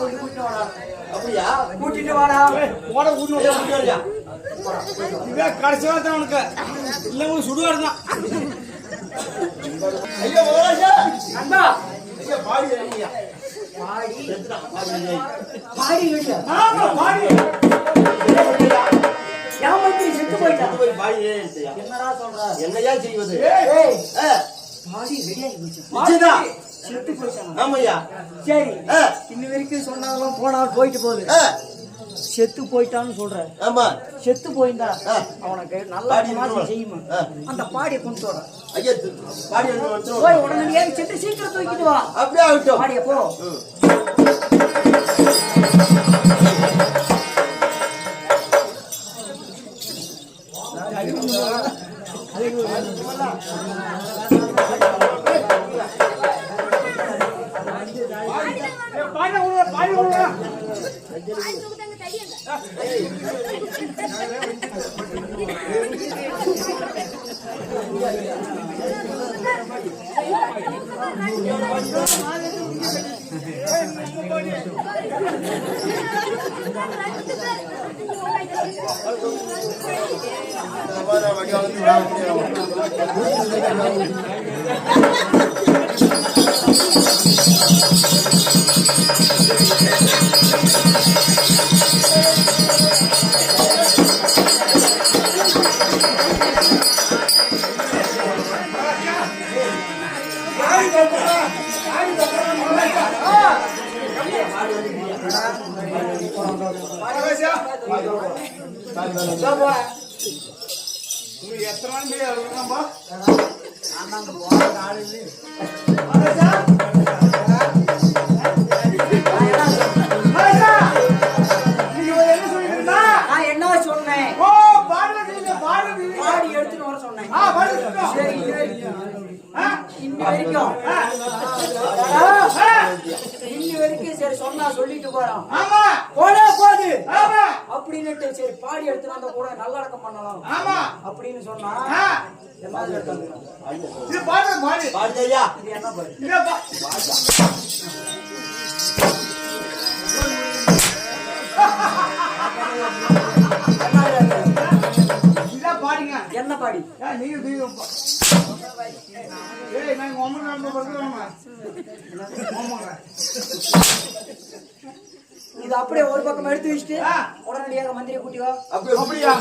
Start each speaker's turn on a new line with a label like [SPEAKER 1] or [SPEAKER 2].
[SPEAKER 1] சொல்லி கூட்டிட்டு வாடா.
[SPEAKER 2] அப்படியா?
[SPEAKER 1] கூட்டிட்டு வாடா.
[SPEAKER 2] போட கூட்டிட்டு
[SPEAKER 3] இவன் கடைசியா தான் உனக்கு இல்ல உனக்கு சுடுவாரு தான்.
[SPEAKER 2] ஐயா மகாராஜா
[SPEAKER 1] நண்பா
[SPEAKER 2] ஐயா பாடி ஐயா
[SPEAKER 1] பாடி
[SPEAKER 2] செத்துடா பாடி
[SPEAKER 1] பாடி இல்ல.
[SPEAKER 3] ஆமா பாடி.
[SPEAKER 1] யாமத்திரி செத்து போயிட்டான்.
[SPEAKER 2] போய் பாடி ஏன்யா?
[SPEAKER 1] என்னடா சொல்ற?
[SPEAKER 2] என்னையா செய்வது?
[SPEAKER 1] ஏய்
[SPEAKER 2] ஆ
[SPEAKER 1] பாடி ரெடியாகி போச்சு.
[SPEAKER 2] நிச்சயதா?
[SPEAKER 1] செத்து போயிட்டான்.
[SPEAKER 2] ஆமாய்யா.
[SPEAKER 1] சரி
[SPEAKER 2] ஆ
[SPEAKER 1] இன்ன வரைக்கும் சொன்னாலும் போனால் போயிட்டு போகுது.
[SPEAKER 2] ஆ
[SPEAKER 1] செத்து போயிட்டான்னு சொல்ற.
[SPEAKER 2] ஆமா
[SPEAKER 1] செத்து போயிருந்தா
[SPEAKER 2] ஆ.
[SPEAKER 1] அவனுக்கு நல்லா
[SPEAKER 2] பாடி
[SPEAKER 1] சமாதி
[SPEAKER 2] இருக்கணும்.
[SPEAKER 1] செய்யுமா?
[SPEAKER 2] ஆ.
[SPEAKER 1] அந்த பாடியை கொண்டு வர.
[SPEAKER 2] ஐயா பாடி வந்து
[SPEAKER 1] போய் உடனே செத்து சீக்கிரம் தூக்கிட்டு வா.
[SPEAKER 2] அப்படியே ஆகட்டும்.
[SPEAKER 1] பாடிய போ.
[SPEAKER 3] பாடி விடுற பாடி விடுற. எத்தனை நாள் இருக்கணும்பா?
[SPEAKER 1] நான் என்ன சொன்னேன்?
[SPEAKER 3] ஓ பாடி
[SPEAKER 1] பாடி எடுத்துட்டு வர சொன்னேன். சரி இன்னி வரைக்கும் சரி சொன்னா சொல்லிட்டு போறான்.
[SPEAKER 3] ஆமா
[SPEAKER 1] போடா போது
[SPEAKER 3] ஆமா
[SPEAKER 1] அப்படின்னுட்டு சரி பாடி எடுத்துட்டு வந்தா கூட நல்லடக்கம் பண்ணலாம்
[SPEAKER 3] ஆமா
[SPEAKER 1] அப்படின்னு சொன்னா என்ன
[SPEAKER 3] இது பாடு பாடு
[SPEAKER 2] பாடி ஐயா.
[SPEAKER 1] இது என்ன பாடு?
[SPEAKER 3] இதப்பா இதா பாடுங்க.
[SPEAKER 1] என்ன பாடி?
[SPEAKER 3] நீங்க ஏய் நான் உங்க அம்மா நம்ம பண்றோமா?
[SPEAKER 1] இது அப்படியே ஒரு பக்கம் எடுத்து வச்சுட்டு உடனடியாக மந்திரியை கூட்டி வா.
[SPEAKER 2] அப்படியா?
[SPEAKER 3] அப்படியா?